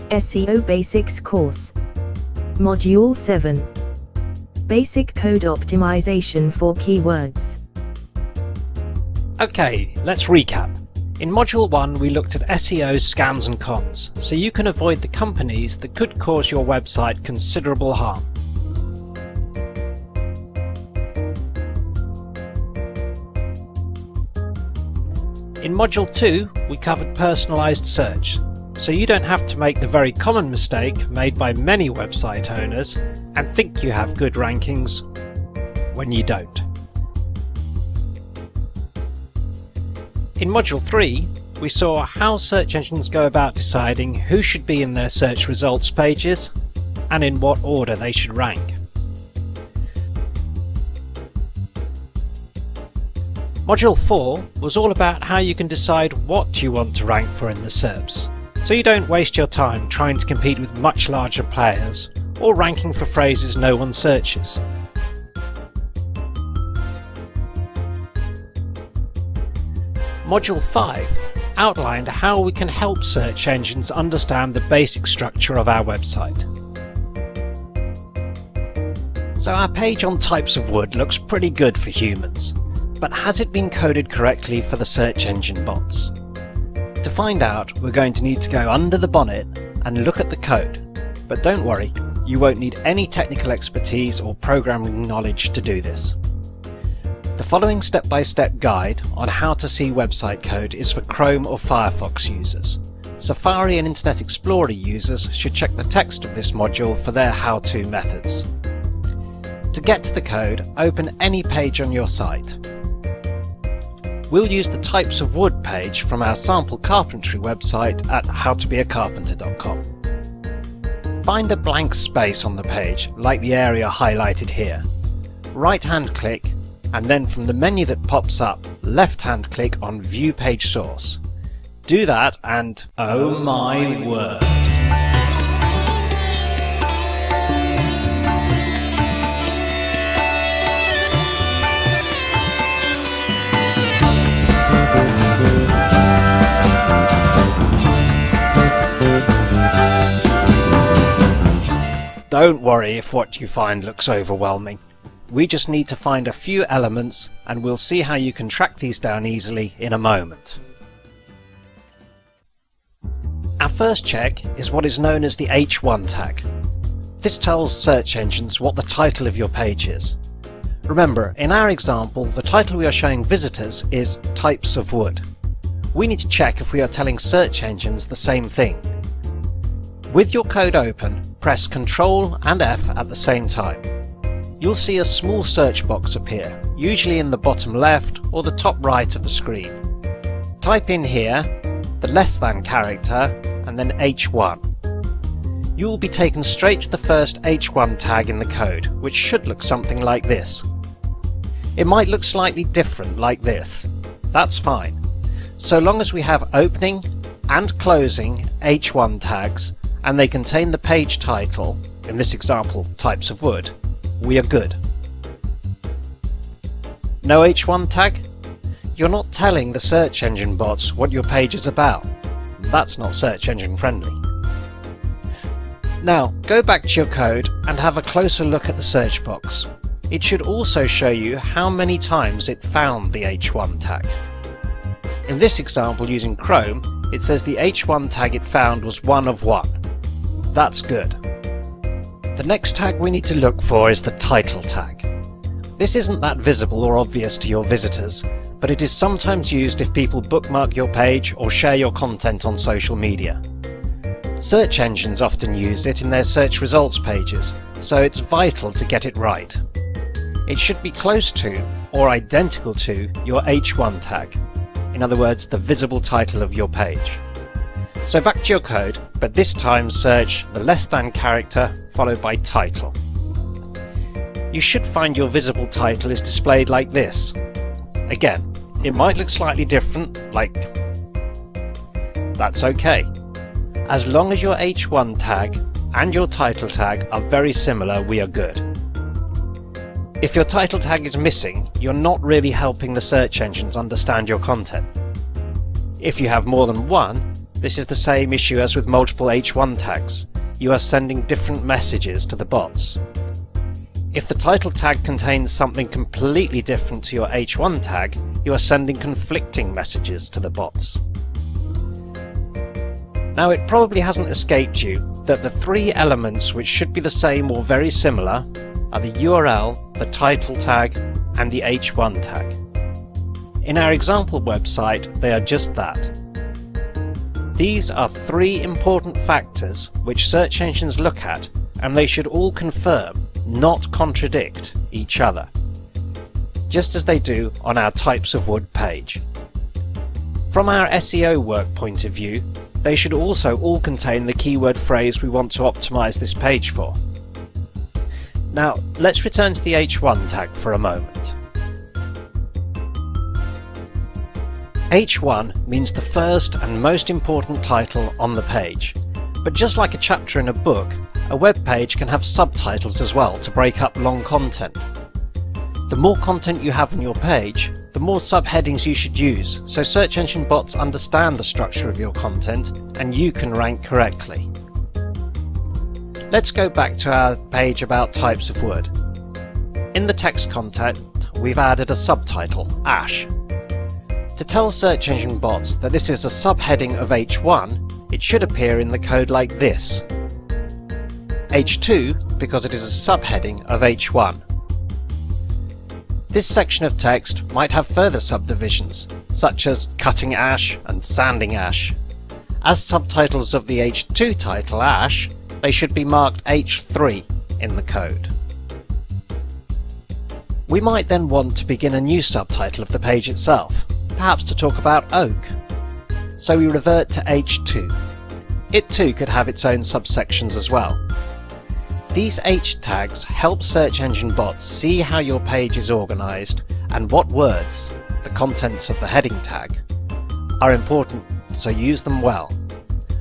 SEO Basics course. Module 7. Basic Code Optimization for Keywords. Okay, let's recap. In Module 1 we looked at SEO scams and cons, so you can avoid the companies that could cause your website considerable harm. In Module 2 we covered personalized search, so you don't have to make the very common mistake made by many website owners and think you have good rankings when you don't. In Module 3, we saw how search engines go about deciding who should be in their search results pages and in what order they should rank. Module 4 was all about how you can decide what you want to rank for in the SERPs, so you don't waste your time trying to compete with much larger players or ranking for phrases no one searches. Module 5 outlined how we can help search engines understand the basic structure of our website. So our page on types of wood looks pretty good for humans, but has it been coded correctly for the search engine bots? To find out, we're going to need to go under the bonnet and look at the code, but don't worry, you won't need any technical expertise or programming knowledge to do this. The following step-by-step guide on how to see website code is for Chrome or Firefox users. Safari and Internet Explorer users should check the text of this module for their how-to methods. To get to the code, open any page on your site. We'll use the Types of Wood page from our sample carpentry website at howtobeacarpenter.com. Find a blank space on the page, like the area highlighted here. Right-hand click, and then from the menu that pops up, left-hand click on View Page Source. Do that and oh my word! Don't worry if what you find looks overwhelming. We just need to find a few elements and we'll see how you can track these down easily in a moment. Our first check is what is known as the H1 tag. This tells search engines what the title of your page is. Remember, in our example, the title we are showing visitors is Types of Wood. We need to check if we are telling search engines the same thing. With your code open, press Ctrl and F at the same time. You'll see a small search box appear, usually in the bottom left or the top right of the screen. Type in here the less than character and then H1. You will be taken straight to the first H1 tag in the code, which should look something like this. It might look slightly different like this. That's fine. So long as we have opening and closing H1 tags and they contain the page title, in this example Types of Wood, we are good. No H1 tag? You're not telling the search engine bots what your page is about. That's not search engine friendly. Now go back to your code and have a closer look at the search box. It should also show you how many times it found the H1 tag. In this example using Chrome, it says the H1 tag it found was 1 of 1. That's good. The next tag we need to look for is the title tag. This isn't that visible or obvious to your visitors, but it is sometimes used if people bookmark your page or share your content on social media. Search engines often use it in their search results pages, so it's vital to get it right. It should be close to or identical to your H1 tag, in other words the visible title of your page. So back to your code, but this time search the less than character followed by title. You should find your visible title is displayed like this. Again, it might look slightly different, like that's okay. As long as your H1 tag and your title tag are very similar, we are good. If your title tag is missing, you're not really helping the search engines understand your content. If you have more than one, This is the same issue as with multiple H1 tags. You are sending different messages to the bots. If the title tag contains something completely different to your H1 tag, you are sending conflicting messages to the bots. Now, it probably hasn't escaped you that the three elements which should be the same or very similar are the URL, the title tag, and the H1 tag. In our example website, they are just that. These are three important factors which search engines look at, and they should all confirm, not contradict, each other, just as they do on our Types of Wood page. From our SEO work point of view, they should also all contain the keyword phrase we want to optimize this page for. Now, let's return to the H1 tag for a moment. H1 means the first and most important title on the page, but just like a chapter in a book, a web page can have subtitles as well to break up long content. The more content you have on your page, the more subheadings you should use, so search engine bots understand the structure of your content and you can rank correctly. Let's go back to our page about Types of Wood. In the text content, we've added a subtitle, Ash. To tell search engine bots that this is a subheading of H1, it should appear in the code like this. H2 because it is a subheading of H1. This section of text might have further subdivisions, such as cutting ash and sanding ash. As subtitles of the H2 title Ash, they should be marked H3 in the code. We might then want to begin a new subtitle of the page itself, perhaps to talk about oak. So we revert to H2. It too could have its own subsections as well. These H tags help search engine bots see how your page is organized and what words, the contents of the heading tag, are important, so use them well.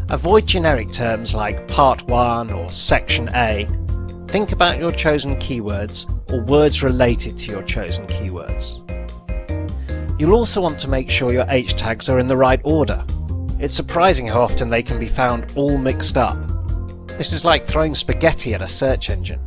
Avoid generic terms like Part 1 or Section A. Think about your chosen keywords or words related to your chosen keywords. You'll also want to make sure your H tags are in the right order. It's surprising how often they can be found all mixed up. This is like throwing spaghetti at a search engine.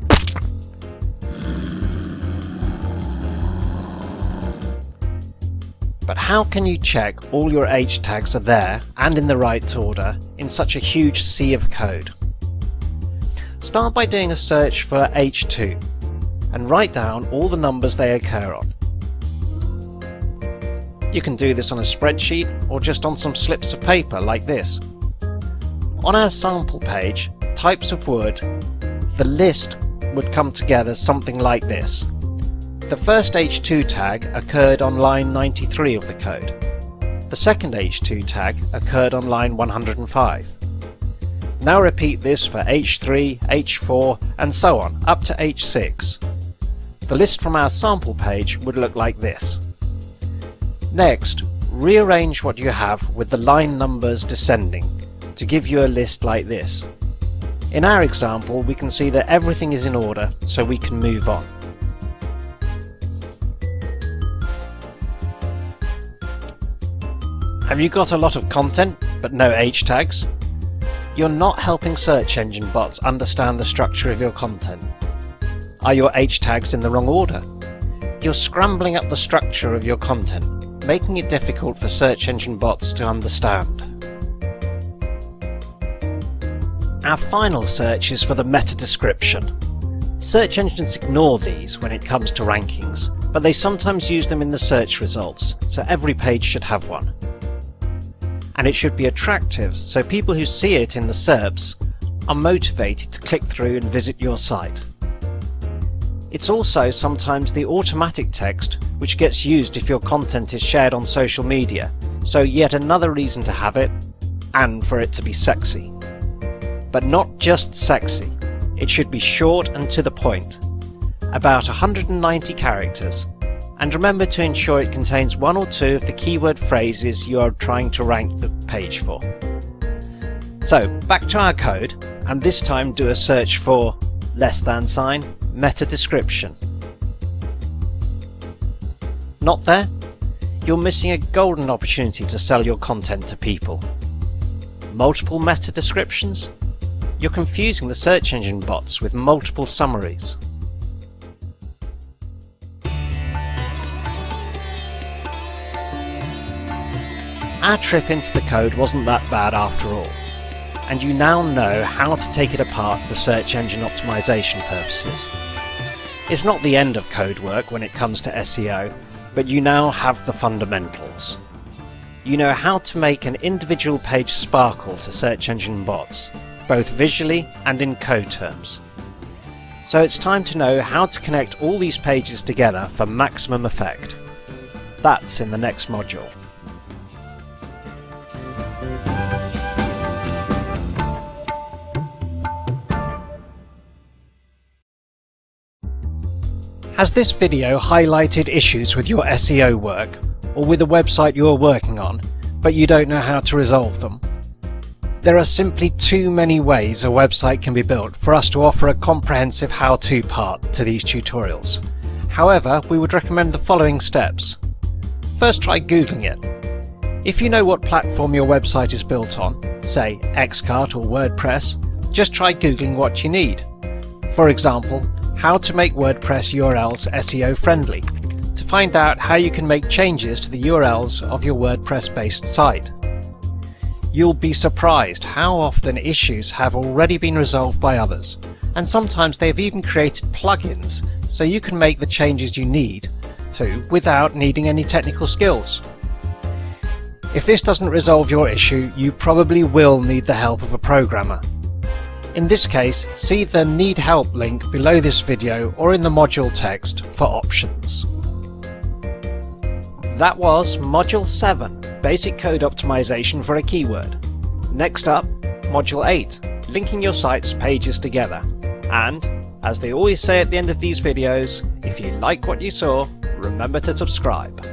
But how can you check all your H tags are there and in the right order in such a huge sea of code? Start by doing a search for H2 and write down all the numbers they occur on. You can do this on a spreadsheet or just on some slips of paper like this. On our sample page, Types of Wood, the list would come together something like this. The first H2 tag occurred on line 93 of the code. The second H2 tag occurred on line 105. Now repeat this for H3, H4 and so on up to H6. The list from our sample page would look like this. Next, rearrange what you have with the line numbers descending to give you a list like this. In our example, we can see that everything is in order, so we can move on. Have you got a lot of content, but no H tags? You're not helping search engine bots understand the structure of your content. Are your H tags in the wrong order? You're scrambling up the structure of your content, making it difficult for search engine bots to understand. Our final search is for the meta description. Search engines ignore these when it comes to rankings, but they sometimes use them in the search results, so every page should have one. And it should be attractive, so people who see it in the SERPs are motivated to click through and visit your site. It's also sometimes the automatic text which gets used if your content is shared on social media, so yet another reason to have it, and for it to be sexy. But not just sexy, it should be short and to the point, about 190 characters, and remember to ensure it contains one or two of the keyword phrases you are trying to rank the page for. So, back to our code, and this time do a search for > meta description. Not there? You're missing a golden opportunity to sell your content to people. multiple meta descriptions? You're confusing the search engine bots with multiple summaries. Our trip into the code wasn't that bad after all, and you now know how to take it apart for search engine optimization purposes. It's not the end of code work when it comes to SEO, but you now have the fundamentals. You know how to make an individual page sparkle to search engine bots, both visually and in code terms. So it's time to know how to connect all these pages together for maximum effect. That's in the next module. Has this video highlighted issues with your SEO work, or with a website you're working on, but you don't know how to resolve them? There are simply too many ways a website can be built for us to offer a comprehensive how-to part to these tutorials. However, we would recommend the following steps. First, try Googling it. If you know what platform your website is built on, say Xcart or WordPress, just try Googling what you need. For example, how to make WordPress URLs SEO friendly, to find out how you can make changes to the URLs of your WordPress-based site. You'll be surprised how often issues have already been resolved by others, and sometimes they've even created plugins so you can make the changes you need to without needing any technical skills. If this doesn't resolve your issue, you probably will need the help of a programmer. In this case, see the Need Help link below this video or in the module text for options. That was Module 7, Basic Code Optimization for a Keyword. Next up, Module 8, Linking your site's pages together. And, as they always say at the end of these videos, if you like what you saw, remember to subscribe.